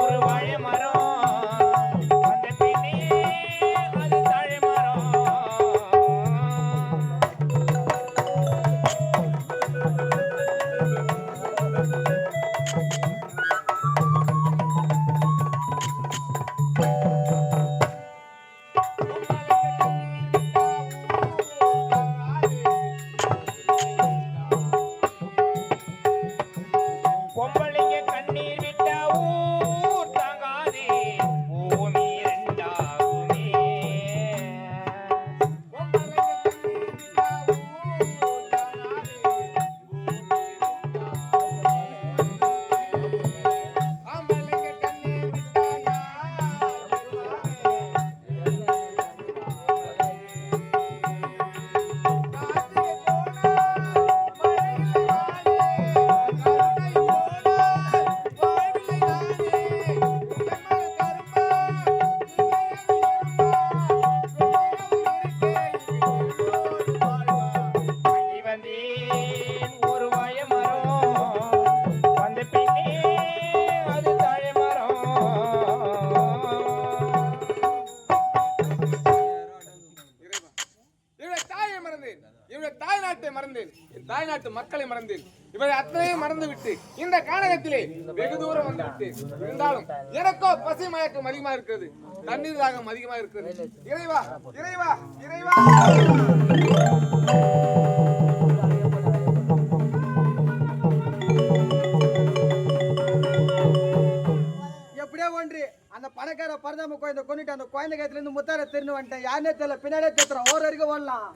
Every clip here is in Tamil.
ஒரு வாழை மரம் வந்த பின்னே அது தாழை மரம். பொம்பளைங்க கண்ணீர் விட்டா ஊர் தாங்காதே பூமி ரெண்டாகுமே. வந்தேன் ஒரு வாழை மரம் வந்த பின்னே அது தாழை மரம். இவருடைய தாயை மறந்தேன், இவருடைய தாய் நாட்டை மறந்தேன், என் தாய் நாட்டு மக்களை மறந்தேன். இவரை அத்தனையும் மறந்து விட்டு இந்த கானகத்திலே வெகு தூரம் வந்து விட்டேன். இருந்தாலும் எனக்கோ பசி மயக்கம் அதிகமா இருக்கிறது, தண்ணீர் தாகம் அதிகமா இருக்கிறது. இறைவா இறைவா இறைவா. எப்படியோ ஒன்று அந்த பணக்கார பரதாம குழந்தை கொண்டுட்டு அந்த குழந்தை கைத்துல இருந்து முத்தார திருன்னு வந்துட்டேன். யாருன்னே தெரியல, பின்னாடியே தேத்துறோம். ஒரு வரைக்கும் ஓடலாம்.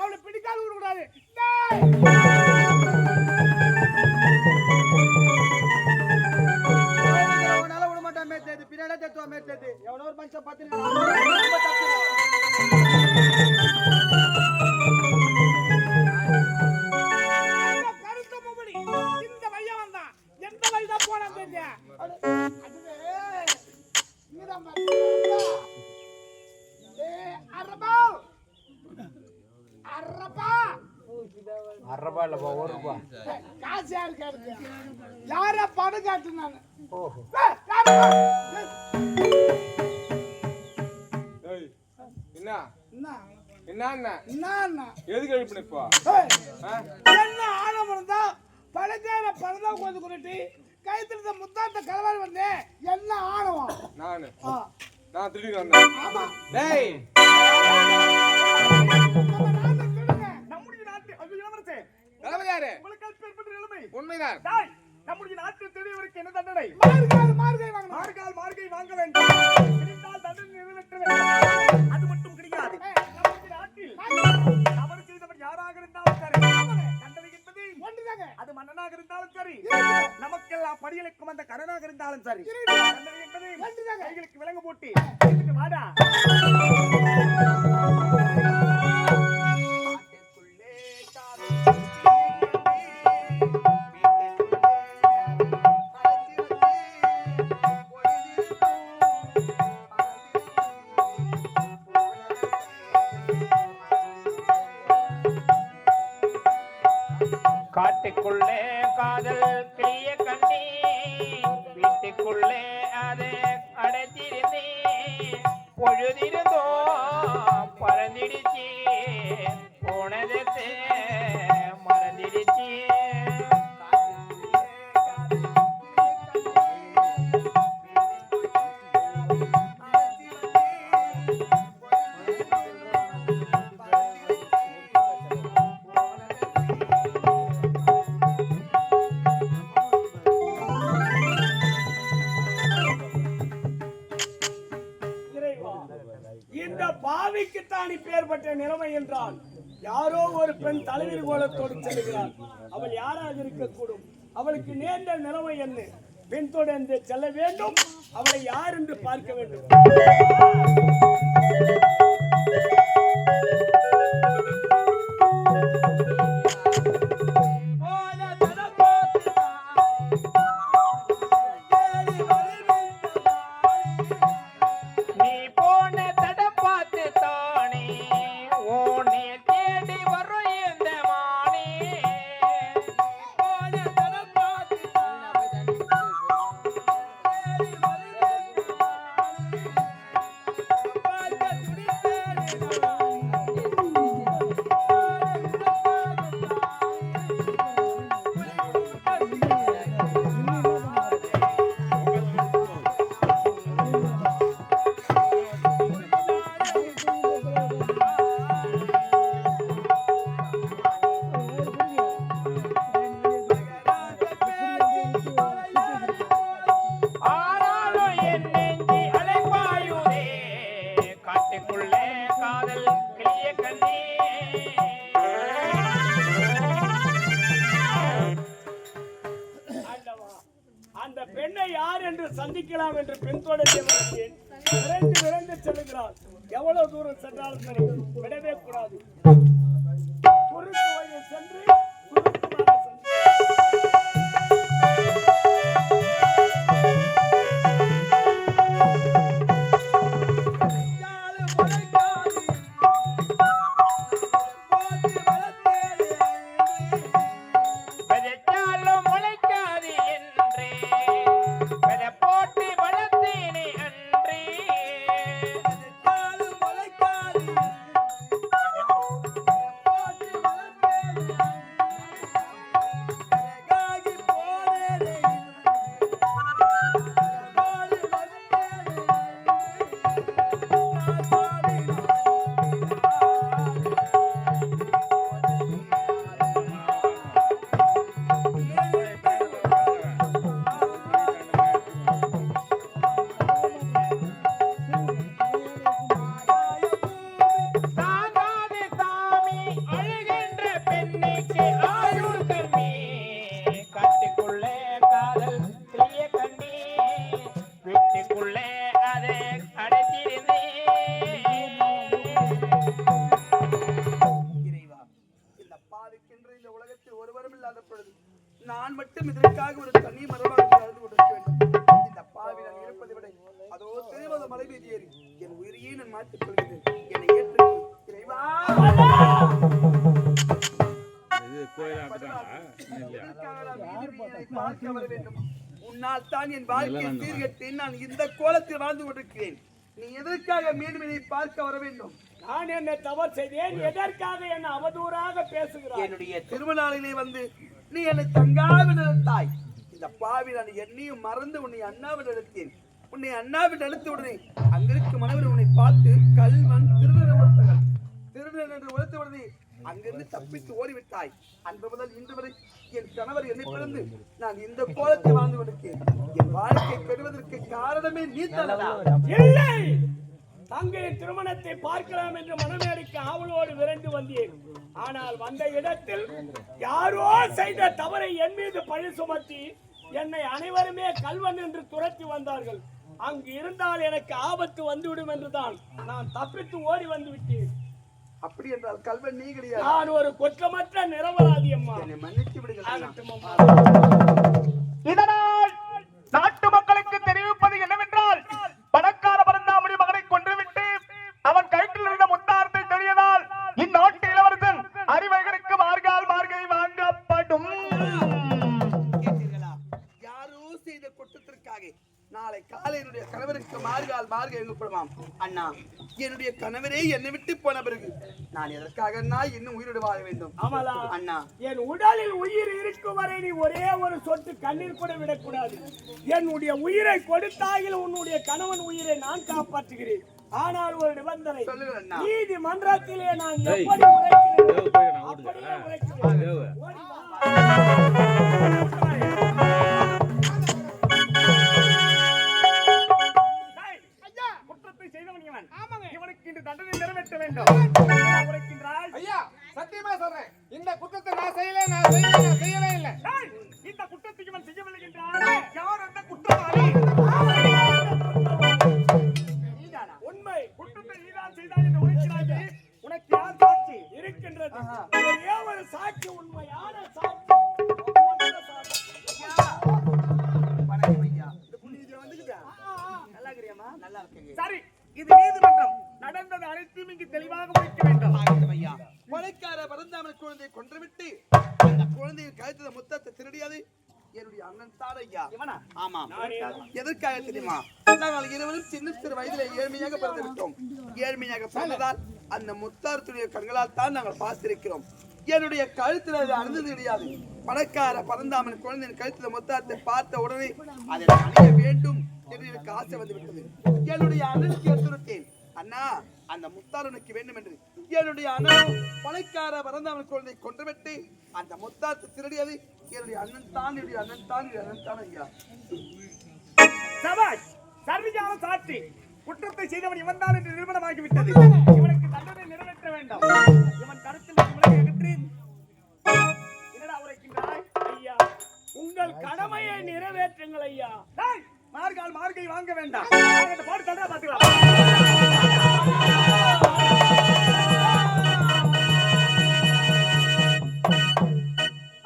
அவளை பிடிக்காது விடக்கூடாது. நல்லா விட மாட்டான் மேய்ச்சது, பின்னாடியே தேத்துவா மேய்ச்சது. எவனோ ஒரு மனுஷன் பார்த்து கருத்த முகடி இந்த பையன் வந்தான். எந்த வழிதான் போனான் தெரியல. அரபா இல்லப்பா ஒரு ரூபா. காசு யாருக்கு இருக்கு? யார பணம் காட்டுனாங்க? என்ன என்ன என்ன எதுக்கு எழுப்பின இப்போ? என்ன ஆழம் இருந்தா பழக்கார பழதா உட்காந்து கொண்டுட்டு கைத்துல முத்தாத்த கலவாரி வந்தேன். என்ன ஆணவம்? நான் திடீர்னு வந்தேன். ஆமா டேய் நம்முடைய நாட்டு அது இளவரசே தலைவர் யாரு? உங்களுக்கு ஏற்பட்ட நிலைமை உண்மைதான். டேய் நம்முடைய நாட்டில் தெரியவருக்கு என்ன தண்டனை? மார்கை வாங்கணும். மார்கை வாங்க வேண்டும். கிடைத்தால் தண்டனை நிறைவேற்ற வேண்டும். அது மட்டும் கிடையாது. நம்முடைய நாட்டில் தவறு செய்தவர் யாராக இருந்தாலும் சரி, தண்டனை என்பது ஒன்றுதாங்க. அது மன்னனாக இருந்தாலும் சரி, நமக்கெல்லாம் படியளிக்கும் அந்த கடனாக இருந்தாலும் சரி, தண்டனை என்பது ஒன்றுதாங்க. கைகளுக்கு விலங்கு போட்டு இதுக்கு வாடா. காட்டுக்குள்ளே காதல் கிளிய கண்ணி வீட்டுக்குள்ளே அதை அடைத்திருந்தேன். பொழுதிருந்தோ பறந்திடுச்சு போனதே மறந்திடுச்சு. இந்த பாவிக்குத்தான் இப்பேற்பட்ட நிலைமை என்றால் யாரோ ஒரு பெண் தலைவிரி கோலத்தோடு செல்கிறாள். அவள் யாராக இருக்கக்கூடும்? அவளுக்கு நேர்ந்த நிலைமை என்ன? பெண் தொடர்ந்து செல்ல வேண்டும். அவளை யார் என்று பார்க்க வேண்டும். பிடிக்கலாம் என்று பின்தொடர்ந்து வருகிறேன். விரைந்து செல்லுகிறாள். எவ்வளவு தூரம் சென்றாலும் சரி விடவே கூடாது. குறுக்கு வழியில் சென்று குறுக்குமாக சென்று விதைச்சாலும் முளைக்காது என்றே விதை போட்டு வளர்த்தேனே அன்றே தாங்காது சாமி அழுகின்ற பெண்ணுக்கு ஆயுள் கண்ணி கட்டுக்குள்ளே காதல் தீய கண்ணி வீட்டுக்குள்ளே அதை அடைத்திருந்தேன். இறைவா, இந்த பாவிக்கின்ற இந்த உலகத்தில் ஒருவரும் இல்லாத பொழுது நான் மட்டும் இதற்காக ஒரு தனி மரமாக வாழ்ந்து கொண்டிருக்க வேண்டும். இந்த பாவி நான் இருப்பதை விட அதோ திருவத மலை மீது ஏறி என் உயிரையே நான் மாற்றிக் கொள்கிறேன். என்னை ஏற்றுக்கொள் இறைவா. எதற்காக நான் மீண்டும் என்னை பார்க்க வர வேண்டும்? உன்னால் தான் என் வாழ்க்கையை சீர்கெட்டேன். நான் இந்த கோலத்தில் வாழ்ந்து கொண்டிருக்கிறேன். நீ எதற்காக மீண்டும் என்னை பார்க்க வர வேண்டும்? நான் என்ன தவறு செய்தேன்? எதற்காக என்ன அவதூறாக பேசுகிறாய்? என்னுடைய திருமணாளிலே வந்து நீ என்னை தங்காவில் நிறுத்தாய். இந்த பாவி நான் என்னையும் மறந்து உன்னை அண்ணாவில் நிறுத்தேன். உன்னை அண்ணாவில் நிறுத்த உடனே அங்கிருக்கும் மனைவர் உன்னை பார்த்து கல்வன் திருடன் என்று உழைத்த உடனே அங்கிருந்து தப்பித்து ஓடிவிட்டாய். அன்று முதல் இன்று வரை என் கணவர் என்னை பிறந்து நான் இந்த கோலத்தை வாழ்ந்து கொண்டிருக்கேன். என் வாழ்க்கை பெறுவதற்கு காரணமே நீ தரதா? இல்லை, தங்கையின் திருமணத்தை பார்க்கலாம் என்று மனமேடைக்கு ஆவலோடு விரைந்து வந்தேன். ஆனால் வந்த இடத்தில் யாரோ செய்த தவறை என் மீது பழி சுமத்தி என்னை அனைவருமே கல்வன் என்று துரத்தி வந்தார்கள். அங்கு இருந்தால் எனக்கு ஆபத்து வந்துவிடும் என்றுதான் நான் தப்பித்து ஓடி வந்து விட்டேன். அப்படி என்றால் கல்வன் நீ கிடையாது. நான் ஒரு குற்றமற்ற நிரபராதி அம்மா. என்னை மன்னித்து விடுங்கள். ஆகட்டும் அம்மா. இதனால் நாட்டு மக்களுக்கு தெரிவிப்பது என்னவென்றால் பணக்கார பரந்தாமணி மகனை கொன்றுவிட்டு அவன் கயிற்றில் இருந்த முத்தாரத்தை தெரியதால் இந்நாட்டு இளவரசன் அறிவைகளுக்கு மார்கை வாங்கப்படும். கேட்டீர்களா? யாரோ செய்த குற்றத்திற்காக நாளை காலை என்னுடைய கணவருக்கு மார்கை எங்கப்படுமாம். அண்ணா, என்னுடைய கணவரே என்னை விட்டு போன பிறகு நான் எதற்காக இன்னும் உயிரோடு வாழ வேண்டும்? அமலா, அண்ணா, என் உடலில் உயிர் இருக்கும் வரை நீ ஒரே ஒரு சொட்டு கண்ணீர் கூட விடக்கூடாது. என்னுடைய உயிரை கொடுத்தாயில் உன்னுடைய கணவன் உயிரை நான் காப்பாற்றுகிறேன். ஆனால் ஒரு நிபந்தனை, சொல்லுங்கள் அண்ணா. நீதிமன்றத்திலே நான் எப்படி உரைக்கிறேன் அப்படியே உரைக்கிறேன். ஓடி வா. குற்றத்தை செய்தவன் இவன். இவனுக்கு இன்று தண்டனை நிறைவேற்ற வேண்டும். உரைக்கின்றாய்? ஐயா, சத்தியமா சொல்றேன், இந்த குற்றத்தை நான் செய்யவே இல்லை. ஏய், இந்த குற்றத்தை இவன் செய்யவில்லை என்றால் யார் அந்த குற்றவாளி? நீதானா? உண்மை, குற்றத்தை நீதான் செய்தாய் என்று உரைக்கிறாயே, உனக்கு யார் சாட்சி இருக்கின்றது? ஒரே ஒரு சாட்சி, உண்மையான சாட்சி. வணக்கம் ஐயா. இந்த புண்ணியத்துல வந்துக்கிட்டா? நல்லா இருக்கிறியாம்மா? நல்லா இருக்கேங்க. சரி, இது நீதிமன்றம். நடந்தது அனைத்தும் இங்கு தெளிவாக முடிக்க வேண்டும். ஆகட்டும் ஐயா. கொலைக்கார பரந்தாமன் குழந்தையை கொன்றுவிட்டு அந்த குழந்தையின் கழுத்துல முத்தத்தை திருடியது என்னுடைய அண்ணன் தான் ஐயா. இவனா? ஆமாம். நானே. எதற்காக தெரியுமா? நாங்கள் இருவரும் சின்ன சிறு வயதிலே ஏழ்மையாக பிறந்து விட்டோம். ஏழ்மையாக பிறந்ததால் அந்த முத்தாரத்துடைய கண்களால் தான் நாங்கள் பார்த்திருக்கிறோம். என்னுடைய கழுத்தில் அது அணிந்தது கிடையாது. பணக்கார பரந்தாமன் குழந்தையின் கழுத்துல முத்தாரத்தை பார்த்த உடனே அதை அணிய வேண்டும் என்று எனக்கு ஆசை வந்து விட்டது. என்னுடைய அண்ணனுக்கு எடுத்துவிட்டேன். அண்ணா, அந்த முத்தாரனுக்கு வேண்டும் என்று என்னுடைய அண்ணனும் பணக்கார பரந்தாமன் குழந்தையை கொன்றுவிட்டு அந்த முத்தாரத்தை திருடியது என்னுடைய அண்ணன் தான் ஐயா. சபாஷ், சர்வஜான சாட்சி. குற்றத்தை செய்தவன் இவன் தான் என்று நிரூபணமாகிவிட்டது. இவனுக்கு தண்டனை நிறைவேற்ற வேண்டும். இவன் கருத்தில் விலகி அகற்றி என்னடா உரைக்கின்றாய்? ஐயா, உங்கள் கடமையை நிறைவேற்றுங்கள் ஐயா. மார்கை மார்கை வாங்க வேண்டாம். அதை போட்டு தண்டனை பார்த்துக்கலாம்.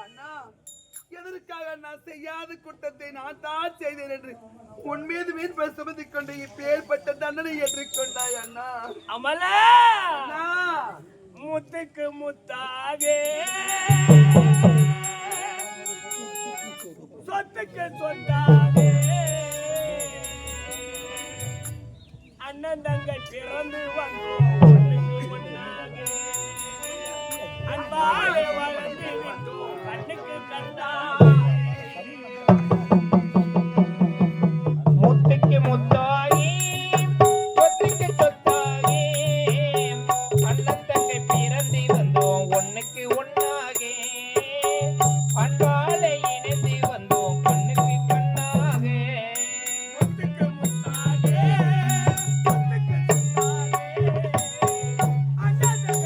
அண்ணா, எதற்காக நான் செய்யாத குற்றத்தை நான் தான் செய்தேன் என்று உன் மீது மீன் சுமத்திக் கொண்டு இப்பேற்பட்ட தண்டனை ஏற்றுக்கொண்டாய் அண்ணா. அமலா அண்ணா, முத்துக்கு முத்தாக சொத்துக்கு சொத்தாக அண்ணன் தங்க பிறந்து வந்தோம் ஒண்ணுக்கு ஒண்ணாக அன்பாலே வளர்ந்து விட்டோம் கண்ணுக்கு கண்ணாக முத்துக்கு முத்தாகி சொத்துக்கு சொத்தாகி அண்ணன் தங்கை பிறந்து வந்தோம் ஒண்ணுக்கு ஒண்ணாகி அன்பாலே இணைந்து வந்தோம் கண்ணுக்கு கண்ணாக முத்துக்கு முத்தாக சொத்துக்கு சொத்தாக அண்ணன் தங்க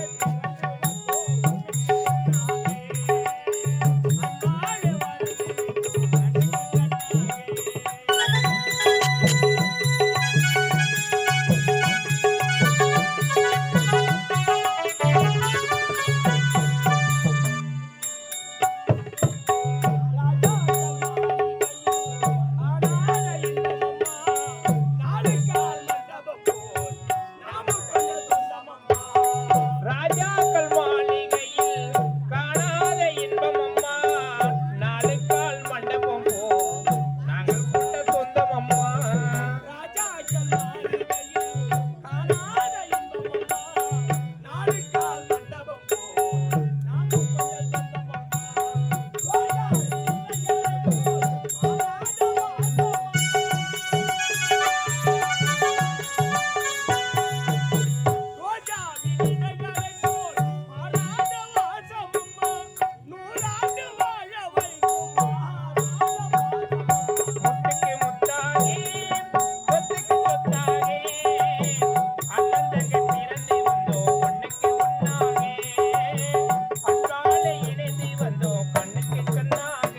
ராஜாக்கள் மாளிகையில் காணாத இன்பம் அம்மா நாலு கால் மண்டபம் போல் நாங்கள் கொண்ட சொந்தம் அம்மா முத்துக்கு முத்தாகி சொத்துக்கு சொத்தாகி அண்ணன் தங்கை பிறந்து வந்தோம் ஒண்ணுக்கு ஒண்ணாகி அன்பாலே இணைந்து வந்தோம் கண்ணுக்கு கண்ணாக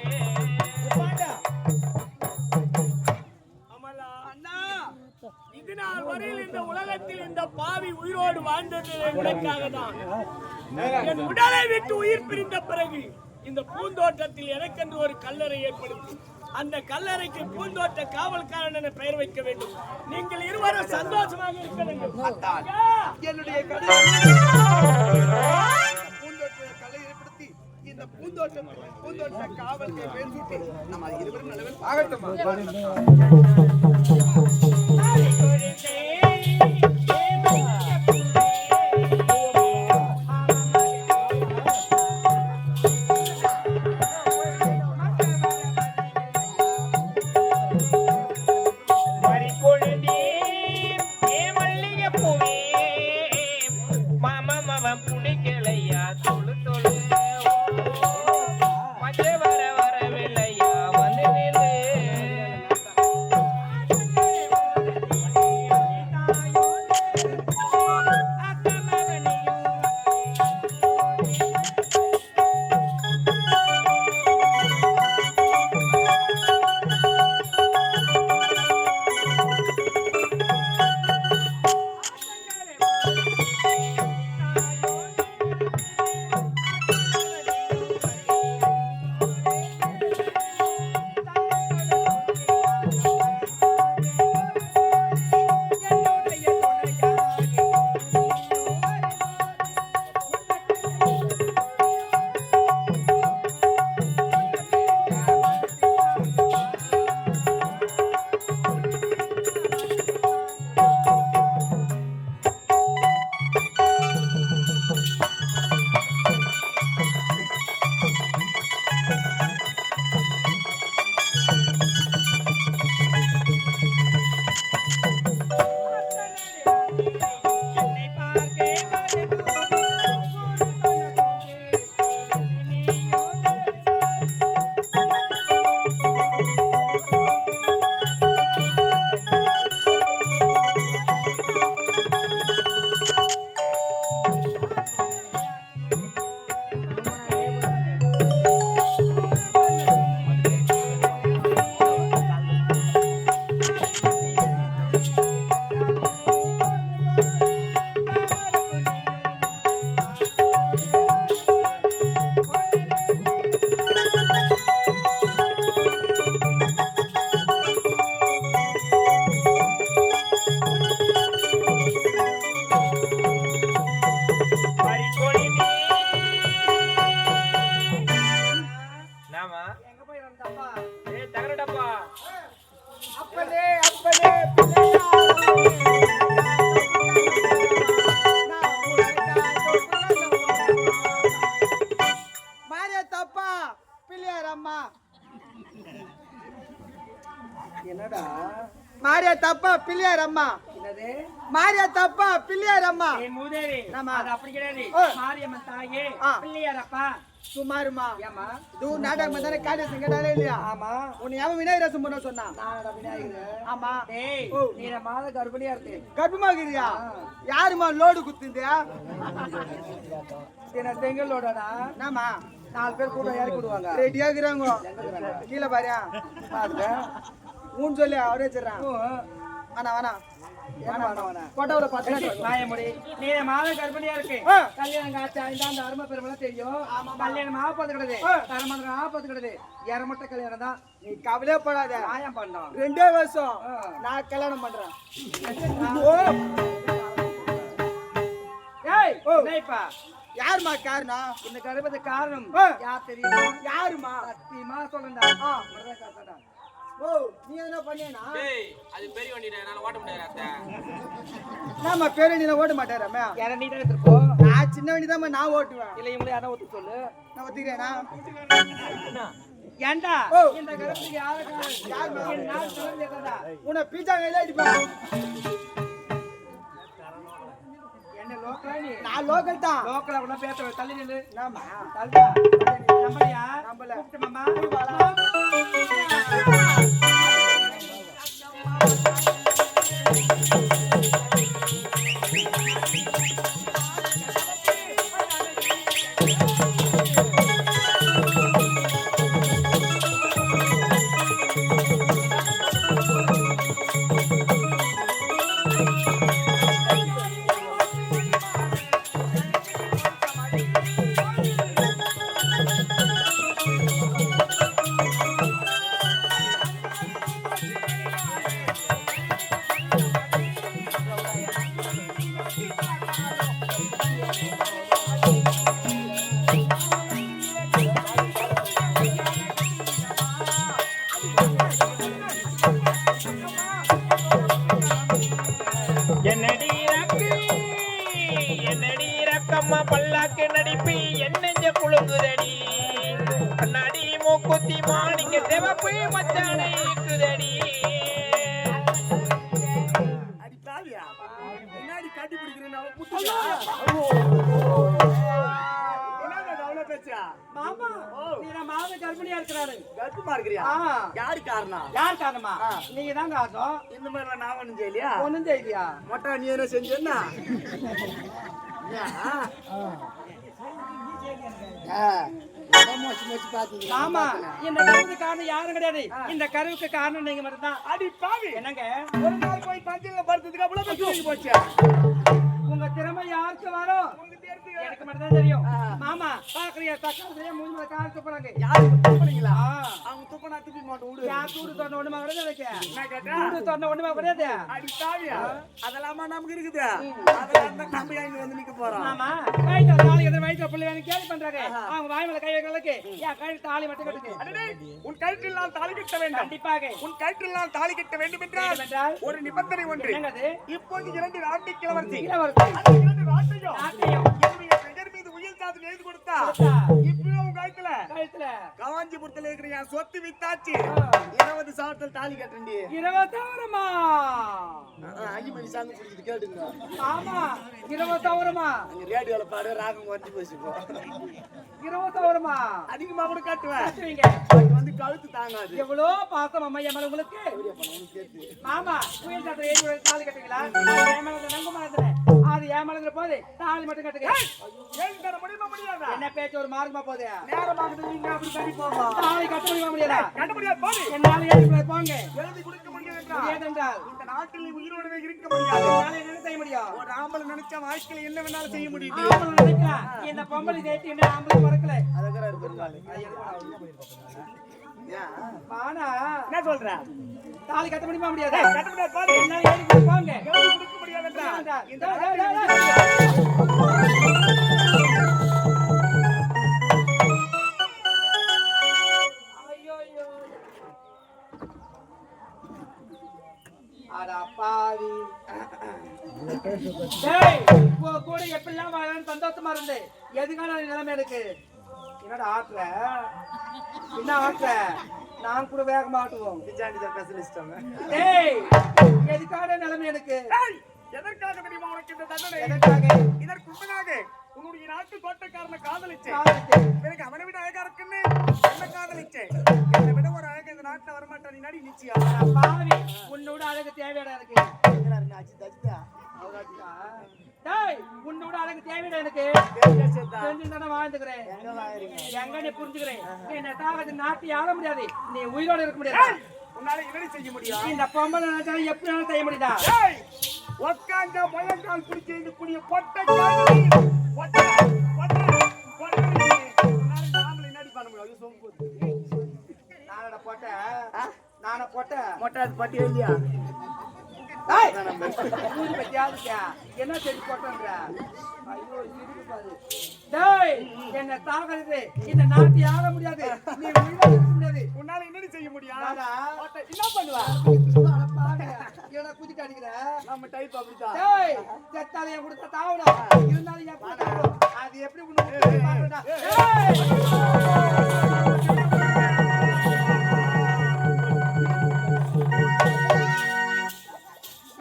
அண்ணா, இது நாள் வரையில் இந்த உலகத்தில் இந்த பாவி உயிரோடு வாழ்ந்தது உனக்காக தான். என் உடலை விட்டு உயிர் பிரிந்த பிறகு இந்த பூந்தோட்டத்தில் எனக்கென்று ஒரு கல்லறை ஏற்படுத்தி அந்த கல்லறைக்கு பூந்தோட்ட காவல்காரன் என பெயர் வைக்க வேண்டும். நீங்கள் இருவரும் சந்தோஷமாக இருக்க வேண்டும். என்னுடைய பூந்தோட்ட கலை ஏற்படுத்தி இந்த பூந்தோட்ட காவலுக்கு பேர் சூட்டி நம்ம இருவரும் நல்லவன் ஆகட்டும். மறிக்கொழுந்தே ஏ மல்லிகை பூவே மாமா மவன் புடிக்கலையா தொழு தொழு மஞ்ச வர வரவில்லையா வந்து நில்லு மாரியா தப்பா பிள்ளையார் அம்மா என்னது மாரியா தப்பா பிள்ளையார் அம்மா ஏய் மூதேவி ஆமா. அது அப்படி கிடையாது ஆ. மாரியம்மன் தாயே ஆ. பிள்ளையாரப்பா சுமாருமா ஏமா தூ நாடகம் தானே காரிய சங்கடாலே இல்லையா ஆமா உன்னை அவன் விநாயகரசம் பண்ண சொன்னா நான் விநாயகர் ஆமா டேய் ஓ. நீ மாத கர்ப்பிணியா இருக்கு கர்ப்பமாகிறியா யாருமா லோடு குத்துந்தியா என்ன செங்கலோடடா நாமா 4 பேர் கூட இறக்கி விடுவாங்க ரெடியா இருக்கிறாங்க கீழே பாரியா பாருங்க ஊன் சொல்லி அவரே வச்சிடறான் வேணா வேணா போட்டோல பாத்து மாயமுடி நீ மாத கர்ப்பிணியா இருக்கு ஆ. கல்யாணம் காய்ச்சா இந்த அருமை பெருமெல்லாம் தெரியும் கல்யாணம் ஆப்பது கிடையாது தரமந்திரம் ஆப்பது கிடையாது இரமட்ட கல்யாணம் தான் நீ கவலைப்படாத மாயம் பண்ணோம் 2 வருஷம் நான் கல்யாணம் பண்றேன் ஓ, ஏய் என்னப்பா யாரும்மா காரணம் இந்த கர்ப்பத்துக்கு காரணம் ஆ. யார் தெரியுமா யாருமா சத்தியமா சொல்லுடா ஓ நீ என்ன பண்ணியனா அது பெரிய வண்டிடா என்னால ஓட்ட முடியாது அத்தை. நாம பேரு நீ ஓட்ட மாட்டாராமே யார நீ தான் எடுத்துப்போ நான் சின்ன வண்டி தான் நான் ஓட்டுவேன் இல்ல இவங்களே யாரா ஒத்து சொல்லு நான் ஒத்துக்கிறேனா ஏண்டா ஓ. இந்த கர்ப்பத்துக்கு யாரு காரணம் நான் சொல்லுறேன்டா உன்னை பீஜா கையில அடிப்பேன் என்ன லோக்கலா நீ நான் லோக்கல் தான் லோக்கலா கூட பேச தள்ளி நில்லு நாமா தள்ளுடா நம்பலையா நம்பல. கூப்பிட்டு மாமா என்னடி ரக்கம்மா பல்லாக்கு நடிப்பு என் நெஞ்ச புழுங்குதடி கண்ணாடி மூக்குத்தி மாணிக்க சிவப்பு மச்சானை இருக்குதடி அடி தாவியா பின்னாடி காட்டி பிடிக்கிறேன் அவ புத்தியா என்னடா அவ்வளவு பேச்சா மாமா நீ மாத கர்ப்பிணியா இருக்கறாரு கர்ப்பமா இருக்கிறியா ஆ யாரு காரணம் யார் காரணமா நீங்க தான் காரணம் இந்த மாதிரி நான் ஒண்ணும் செய்யலையா ஒண்ணும் செய்யலையா மொட்டை நீ என்ன செஞ்சேன்னா ஆமா இந்த கருவுக்கு காரணம் யாரும் கிடையாது இந்த கருவுக்கு காரணம் நீங்க மட்டும் தான் அடி பாவி என்னங்க ஒரு நாள் போய் பஞ்சில படுத்ததுக்கு அவ்வளவு போச்சு உங்க திறமை யாருக்கு வரும் எனக்கு மட்டும் தான் தெரியும் மாமா பாக்குறியா தக்காளியா மூஞ்சில கால் துப்புறாங்க யாரு துப்புறீங்களா அவங்க துப்புனா துப்பி மாட்டோம் விடு யார் தூடு தொண்ட ஒண்ணுமா கிடையாது எனக்கு என்ன கேட்டா தூடு தொண்ட ஒண்ணுமா கிடையாது அடி பாவியா அதெல்லாமா நமக்கு இருக்குது அதெல்லாம் தான் நம்ம இங்க வந்து நிக்க போறோம் ஆமா வயிற்று தாலி கட்டுற வயிற்றுல பிள்ளை எனக்கு கேள்வி பண்றாங்க அவங்க வாய் மேல கை வைக்கிறதுக்கு என் கை தாலி மட்டும் கட்டுங்க அடடே, உன் கழுத்தில் நான் தாலி கட்ட வேண்டும் கண்டிப்பாக உன் கழுத்தில் நான் தாலி கட்ட வேண்டும் என்றால் என்றால் ஒரு நிபந்தனை ஒன்று என்னது இப்போது 2 நாட்டு கிழவர்த்தி இளவரசி அந்த 2 நாட்டையும் நாட்டையும் என்னுடைய பெயர் மீது உயில் சாதனை எழுதி கொடுத்தா இப்போ உன் கழுத்துல கழுத்துல காஞ்சிபுரத்துல இருக்கிற என் சொத்து வித்தாச்சு 20 சாவத்தில் தாலி கட்டண்டி 20,000மா 5 மணி சாங்க குடிச்சிட்டு கேட்டுங்க ஆமா 20,000மா அங்க ரேடியோல பாடு ராகம் குறைஞ்சு போச்சுக்கோ 20,000மா அதிகமா கூட காட்டுவேன் கட்டுவீங்க அது வந்து கழுத்து தாங்காது எவ்வளோ பாசம் அம்மா என் மேல உங்களுக்கு ஆமா புயல் சாத்திர ஏறி ஒரு தாலி கட்டுங்களா அது என் மேல நம்ப மாட்டேன் அது என் மேல போது தாலி மட்டும் கட்டுங்க ஏன் தர முடியுமா முடியாதா என்ன பேச்சு ஒரு மார்க்கமா போகுது நேரமாகுது நீங்க அப்படி கட்டி போங்க தாலி கட்ட முடியாதா கட்ட முடியாது போது என்னால ஏறி போங்க எழுதி கொடுக்க முடியாது என்றால் ஏதென்றால் இந்த நாட்டில் நீ உயிரோடவே இருக்க முடியாது என்னால என்ன செய்ய முடியும் ஒரு ஆம்பளை நினைச்சா வாழ்க்கையில என்ன வேணாலும் செய்ய முடியுது ஆம்பளை நினைக்கலாம் இந்த பொம்பளை சேர்த்து என்ன ஆம்பளை மறக்கல அதுக்கற பெருமாள் ஆனா என்ன சொல்ற தாலி கட்ட முடியுமா முடியாது கட்ட முடியாது போது என்னால ஏறி போங்க எழுதி கொடுக்க முடியாது என்றால் இந்த பாவி டேய் கூட எப்படிலாம் வாழணும் சந்தோஷமா இருந்து எதுக்கான நிலைமை இருக்கு என்னடா ஆட்டுற என்ன ஆட்டுற நான் கூட வேக மாட்டுவோம் ஏய் எதுக்காக நிலைமை எனக்கு எதற்காக தெரியுமா உனக்கு இந்த தண்டனை? எதற்காக இதற்கு முன்னதாக உன்னுடைய நாட்டு தோட்டக்காரனை காதலிச்சேன். எனக்கு அவனை விட அழகா இருக்குன்னு என்ன காதலிச்சேன். என்னை விட ஒரு அழகு இந்த நாட்டுல வரமாட்டான். நீ நடி நிச்சயம். பாவி உன்னோட அழகு தேவையாடா எனக்கு டேய் உன்னோட அழகு தேவையாடா எனக்கு தெரிஞ்சுதானே வாழ்ந்துக்கிறேன் எங்க நீ புரிஞ்சுக்கிறேன் என்ன தாக நாட்டை ஆள முடியாது நீ உயிரோட இருக்க முடியாது உன்னால என்னடி செய்ய முடியும்? இந்த பொம்பளை நினைச்சாலும் எப்படி செய்ய முடியுதா உட்காந்த முழங்கால் பிடிச்சி இருக்கக்கூடிய பொட்டை காதலி. பொட்டை, பொட்டை, பொட்டை. உன்னால இந்த ஆம்பளை என்னடி பண்ண முடியும்? அது சொம்பு. நானட போட்ட மொட்டை அது பட்டியா இல்லையா? ஊதி பத்தியாதுக்கா என்ன செஞ்சு போட்டன்ற ஐயோ இருக்கு பாரு டேய் என்ன தாகறது இந்த நாட்டை ஆள முடியாது நீ உயிரோட இருக்க முடியாது உன்னால என்னடி செய்ய முடியும்? நானா? பொட்டை, என்ன பண்ணுவ? என்ன குதிக்க அடிக்கிற நம்ம டைப் அப்படிதான். டேய் செத்தாலே கொடுத்த தாவணும் இருந்தாலும் என் கூட்டம் அது எப்படி உனக்கு பாக்குறடா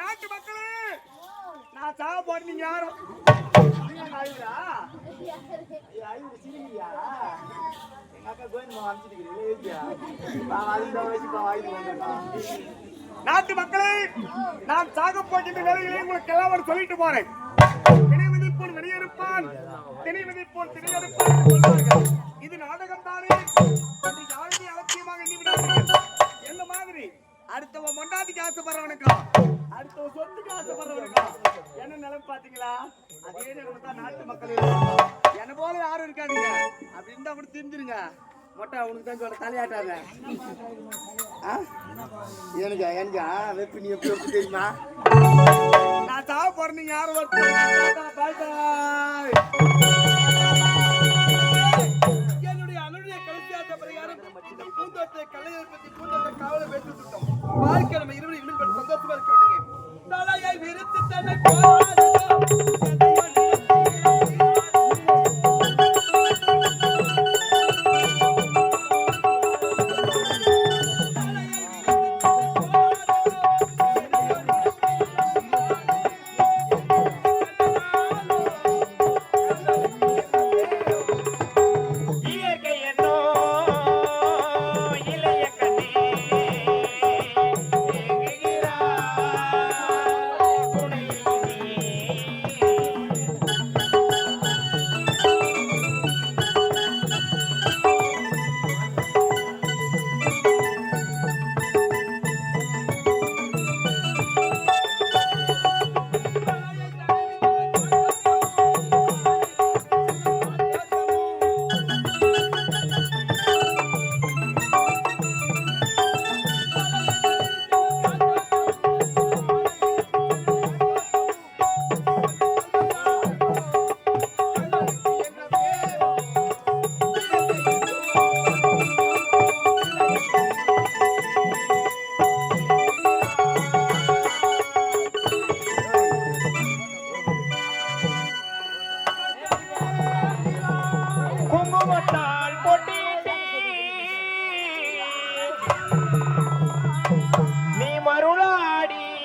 நாட்டு மக்களே, நான் சாக போறேன். நீங்க யாரும் நாட்டு மக்களே, நான் சாக போகின்ற நிலையிலே உங்களுக்கு எல்லாம் ஒரு சொல்லிட்டு போறேன். திணைவதை போல் வெளியெடுப்பான், திணைவதை போல் திணையெடுப்பான் என்று சொல்வார்கள். இது நாடகம் தானே என்று யாருமே அலட்சியமாக எண்ணிவிடாதீர்கள். என்ன மாதிரி அடுத்தவன் மொண்டாட்டிக்கு ஆசைப்படுறவனுக்கா, அடுத்தவன் சொத்துக்கு ஆசைப்படுறவனுக்கா என்ன நிலைமை பாத்தீங்களா? அதே நிலைமை தான் நாட்டு மக்கள். என்ன போல யாரும் இருக்காதுங்க. அப்படி இருந்தா கூட தெரிஞ்சிருங்க. மொட்டை உனக்கு தான் சொல்ல தலையாட்டாத. எனக்கு வெப்பி நீ எப்படி தெரியுமா? நான் சாவ போறேன். நீங்க யாரும் பாய் பாய்.